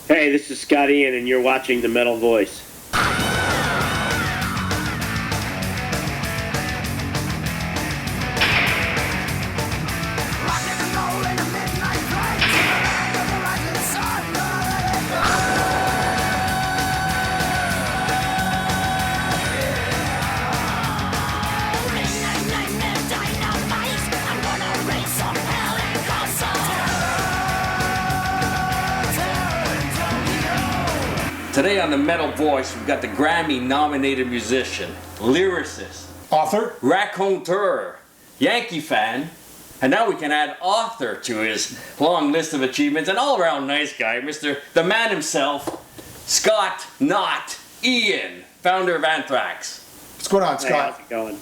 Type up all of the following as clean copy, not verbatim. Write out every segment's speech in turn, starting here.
Hey, this is Scott Ian, and you're watching The Metal Voice. Today on The Metal Voice, we've got the Grammy-nominated musician, lyricist, author, raconteur, Yankee fan, and now we can add author to his long list of achievements, an all-around nice guy, the man himself, Scott Not Ian, founder of Anthrax. What's going on, Scott? Hey, how's it going?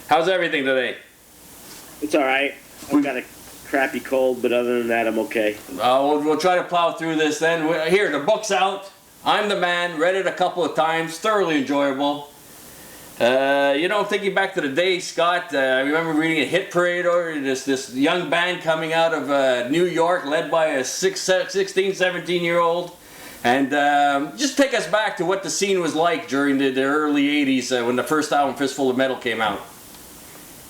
How's everything today? It's all right. I've got a crappy cold, but other than that, I'm okay. We'll try to plow through this then. Here, the book's out. I'm the Man. Read it a couple of times. Thoroughly enjoyable. Thinking back to the day, Scott, I remember reading a hit parade or this young band coming out of New York led by a 16, 17-year-old. And just take us back to what the scene was like during the early 80s when the first album, Fistful of Metal, came out.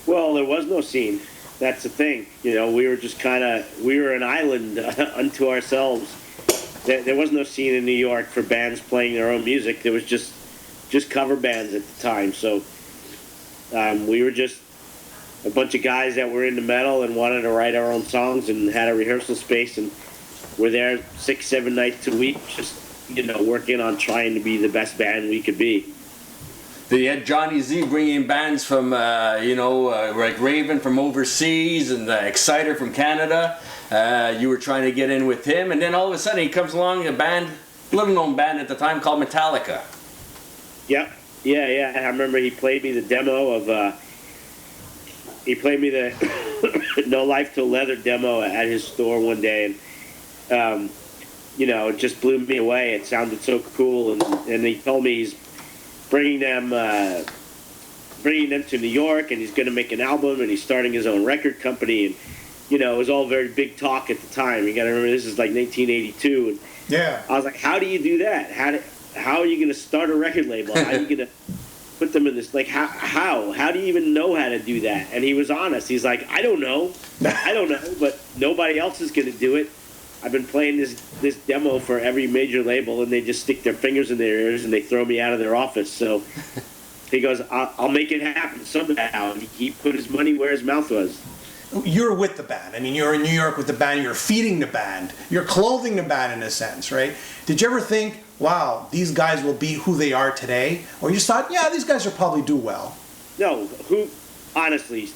Well, there was no scene. That's the thing. We were an island unto ourselves. There was no scene in New York for bands playing their own music. There was just cover bands at the time. So we were just a bunch of guys that were into metal and wanted to write our own songs and had a rehearsal space, and we're there 6-7 nights a week, just working on trying to be the best band we could be. They had Johnny Z bringing bands from, like Raven from overseas and Exciter from Canada. You were trying to get in with him, and then all of a sudden he comes along, a little-known band at the time called Metallica. Yep. Yeah. I remember he played me the demo of, he played me the No Life Till Leather demo at his store one day, and, it just blew me away. It sounded so cool, and he told me he's bringing them to New York, and he's going to make an album, and he's starting his own record company, and it was all very big talk at the time. You got to remember, this is like 1982, and yeah, I was like, how do you do that? How are you going to start a record label? How are you going to put them in this? Like, how do you even know how to do that? And he was honest. He's like, I don't know, but nobody else is going to do it. I've been playing this demo for every major label, and they just stick their fingers in their ears and they throw me out of their office. So he goes, I'll make it happen somehow. And he put his money where his mouth was. You're with the band. I mean, you're in New York with the band. You're feeding the band. You're clothing the band in a sense, right? Did you ever think, wow, these guys will be who they are today? Or you just thought, yeah, these guys will probably do well? No, honestly,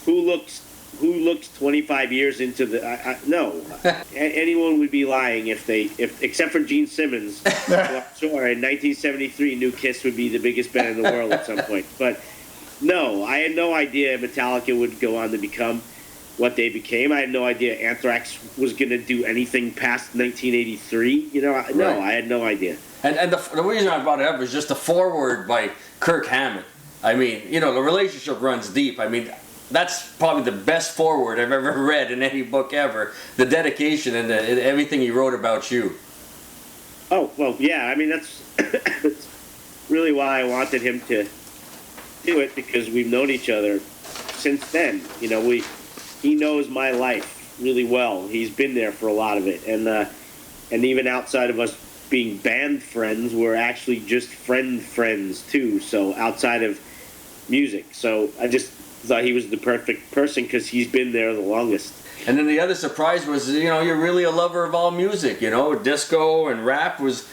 who looks 25 years into the no. Anyone would be lying if except for Gene Simmons, who I'm sure in 1973 knew Kiss would be the biggest band in the world at some point. But no, I had no idea Metallica would go on to become what they became. I had no idea Anthrax was going to do anything past 1983. No, I had no idea. And the reason I brought it up is just the foreword by Kirk Hammett. I mean, the relationship runs deep. I mean, that's probably the best foreword I've ever read in any book ever. The dedication and everything he wrote about you. Oh, well, yeah. I mean, that's really why I wanted him to do it, because we've known each other since then. He knows my life really well. He's been there for a lot of it. And even outside of us being band friends, we're actually just friends too. So outside of music. So I just thought he was the perfect person because he's been there the longest. And then the other surprise was, you're really a lover of all music. Disco and rap was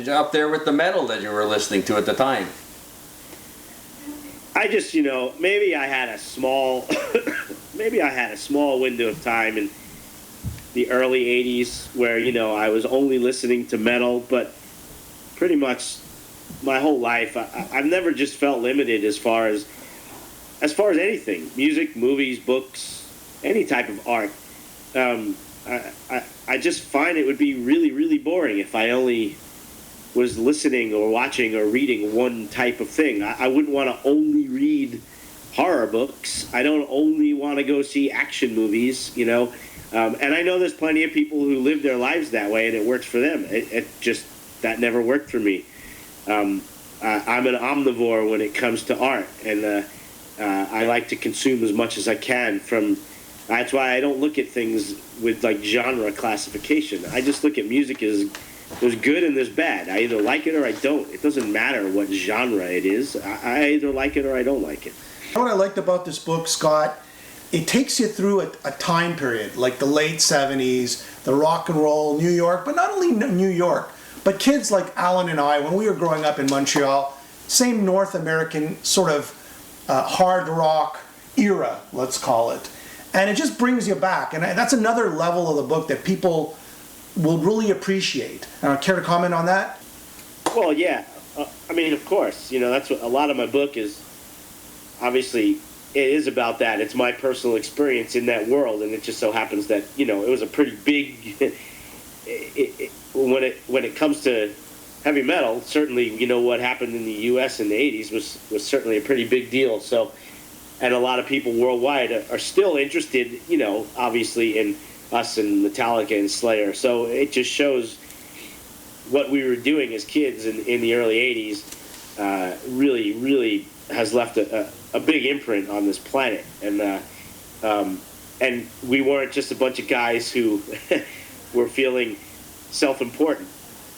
up there with the metal that you were listening to at the time. I just, maybe I had a small window of time in the early 80s where, I was only listening to metal, but pretty much my whole life, I've never just felt limited as far as anything, music, movies, books, any type of art. I just find it would be really, really boring if I only was listening or watching or reading one type of thing. I wouldn't want to only read horror books. I don't only want to go see action movies, And I know there's plenty of people who live their lives that way, and it works for them. It just, that never worked for me. I'm an omnivore when it comes to art, and I like to consume as much as I can from. That's why I don't look at things with like genre classification. I just look at music as there's good and there's bad. I either like it or I don't. It doesn't matter what genre it is. I either like it or I don't like it. What I liked about this book, Scott, it takes you through a time period, like the late 70s, the rock and roll, New York, but not only New York, but kids like Alan and I, when we were growing up in Montreal, same North American sort of hard rock era, let's call it. And it just brings you back. And that's another level of the book that people will really appreciate. Care to comment on that? Well, yeah. I mean, of course. That's what a lot of my book is. Obviously, it is about that. It's my personal experience in that world, and it just so happens that it was a pretty big. When it comes to heavy metal, certainly what happened in the U.S. in the '80s was certainly a pretty big deal. So, and a lot of people worldwide are still interested, obviously in us and Metallica and Slayer. So it just shows what we were doing as kids in the early '80s. Really has left a big imprint on this planet, and we weren't just a bunch of guys who were feeling self-important.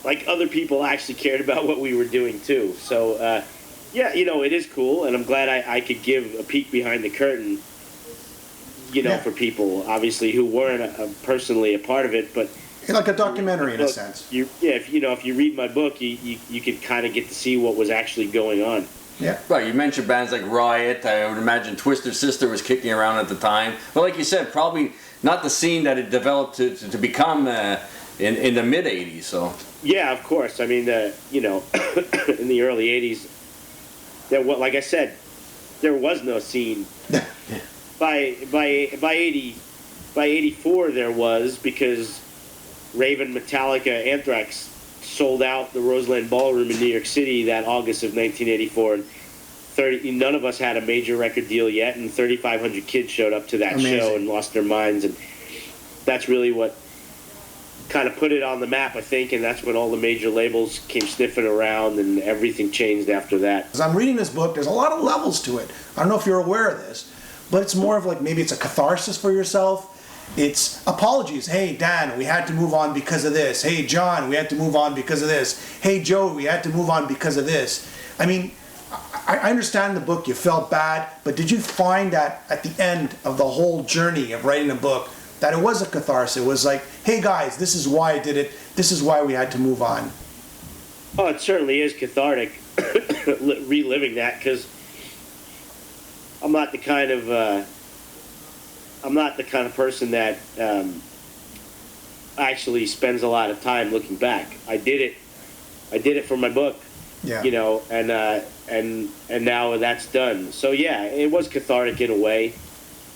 Like, other people actually cared about what we were doing too. So yeah, it is cool, and I'm glad I could give a peek behind the curtain, for people obviously who weren't personally a part of it, but like a documentary in a sense. If you read my book, you could kind of get to see what was actually going on. Yeah. Right, you mentioned bands like Riot. I would imagine Twisted Sister was kicking around at the time. But like you said, probably not the scene that it developed to become in the mid '80s. So. Yeah, of course. I mean, in the early '80s, like I said, there was no scene. By '84 there was, because Raven, Metallica, Anthrax sold out the Roseland Ballroom in New York City that August of 1984, and none of us had a major record deal yet, and 3,500 kids showed up to that show and lost their minds, and that's really what kind of put it on the map, I think, and that's when all the major labels came sniffing around, and everything changed after that. As I'm reading this book, there's a lot of levels to it. I don't know if you're aware of this, but it's more of like, maybe it's a catharsis for yourself. It's apologies. Hey, Dan, we had to move on because of this. Hey, John, we had to move on because of this. Hey, Joe, we had to move on because of this. I mean, I understand the book, you felt bad, but did you find that at the end of the whole journey of writing a book, that it was a catharsis? It was like, hey guys, this is why I did it. This is why we had to move on. Oh, it certainly is cathartic, reliving that, because I'm not the kind of person that actually spends a lot of time looking back. I did it for my book, and now that's done. So yeah, it was cathartic in a way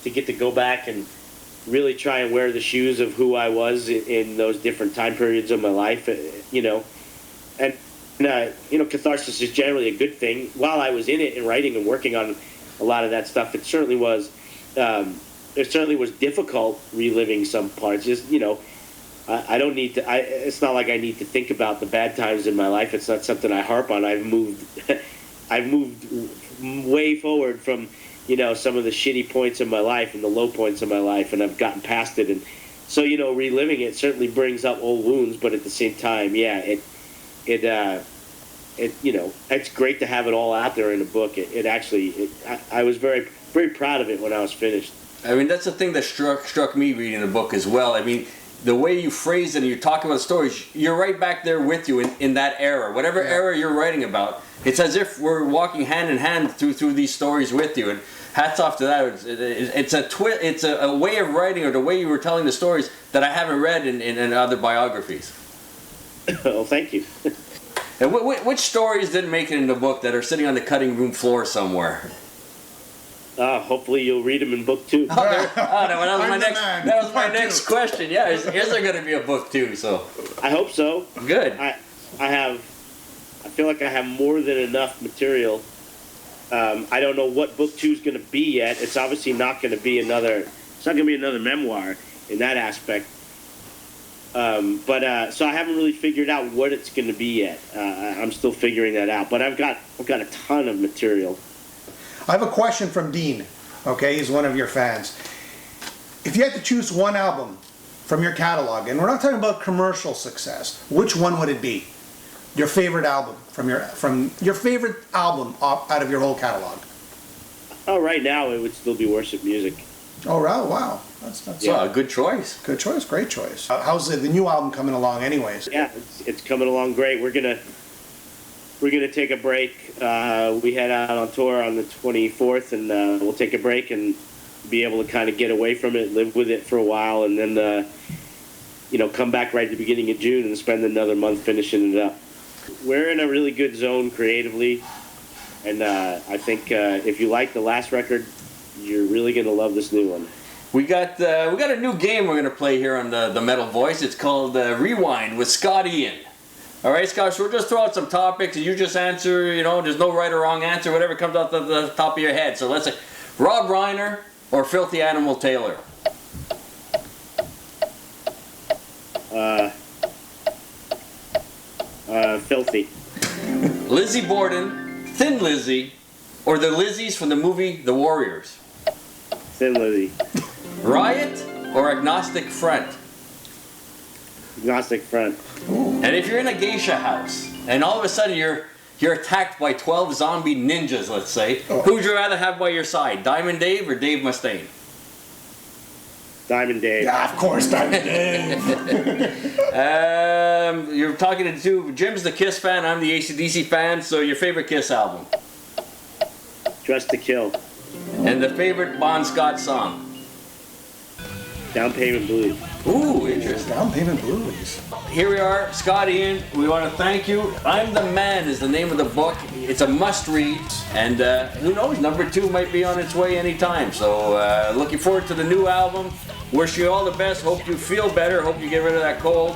to get to go back and really try and wear the shoes of who I was in those different time periods of my life, and catharsis is generally a good thing. While I was in it and writing and working on a lot of that stuff, it certainly was difficult reliving some parts. Just, I don't need to. It's not like I need to think about the bad times in my life. It's not something I harp on. I've moved way forward from some of the shitty points in my life and the low points in my life, and I've gotten past it. And so reliving it certainly brings up old wounds, but at the same time, yeah, it's great to have it all out there in a book. I was very, very proud of it when I was finished. I mean, that's the thing that struck me reading the book as well. I mean, the way you phrase it and you talk about stories, you're right back there with you in that era. Whatever era you're writing about, it's as if we're walking hand in hand through these stories with you. And hats off to that. It's a way of writing, or the way you were telling the stories, that I haven't read in other biographies. Oh, thank you. And which stories didn't make it in the book that are sitting on the cutting room floor somewhere? Hopefully you'll read them in book 2. That was my next question. Yeah, is there going to be a book 2? So I hope so. Good. I feel like I have more than enough material. I don't know what book 2 is going to be yet. It's obviously not going to be another. It's not going to be another memoir. in that aspect. So I haven't really figured out what it's going to be yet. I'm still figuring that out. But I've got a ton of material. I have a question from Dean. Okay, he's one of your fans. If you had to choose one album from your catalog, and we're not talking about commercial success, which one would it be? Your favorite album from your favorite album out of your whole catalog? Oh, right now it would still be worship music. Oh, wow. That's Yeah, a good choice. Good choice, great choice. How's the new album coming along anyways? Yeah, it's coming along great. We're gonna take a break. We head out on tour on the 24th, and we'll take a break and be able to kind of get away from it, live with it for a while, and then come back right at the beginning of June and spend another month finishing it up. We're in a really good zone creatively, and I think if you like the last record, you're really gonna love this new one. We got a new game we're gonna play here on the Metal Voice. It's called Rewind with Scott Ian. All right, Scott. So we'll just throw out some topics, and you just answer. There's no right or wrong answer. Whatever comes out the top of your head. So let's say Rob Reiner or Filthy Animal Taylor. Filthy. Lizzie Borden, Thin Lizzy, or the Lizzies from the movie The Warriors. Thin Lizzy. Riot or Agnostic Front. Agnostic Front. And if you're in a geisha house and all of a sudden you're attacked by 12 zombie ninjas, let's say, who would you rather have by your side, Diamond Dave or Dave Mustaine? Diamond Dave. Yeah, of course, Diamond Dave. You're talking to two. Jim's the Kiss fan. I'm the AC/DC fan. So your favorite Kiss album? Dress to Kill. And the favorite Bon Scott song? Down Payment Blues. Ooh, interesting. Down Payment Blues. Here we are, Scott Ian. We want to thank you. I'm the Man is the name of the book. It's a must-read, and who knows, number 2 might be on its way anytime. So looking forward to the new album. Wish you all the best. Hope you feel better. Hope you get rid of that cold.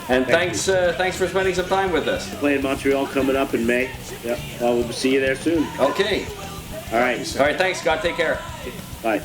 And thanks for spending some time with us. Playing Montreal coming up in May. Yep. Well, we'll see you there soon. Okay. All right. All right. Thanks, Scott. Take care. Bye.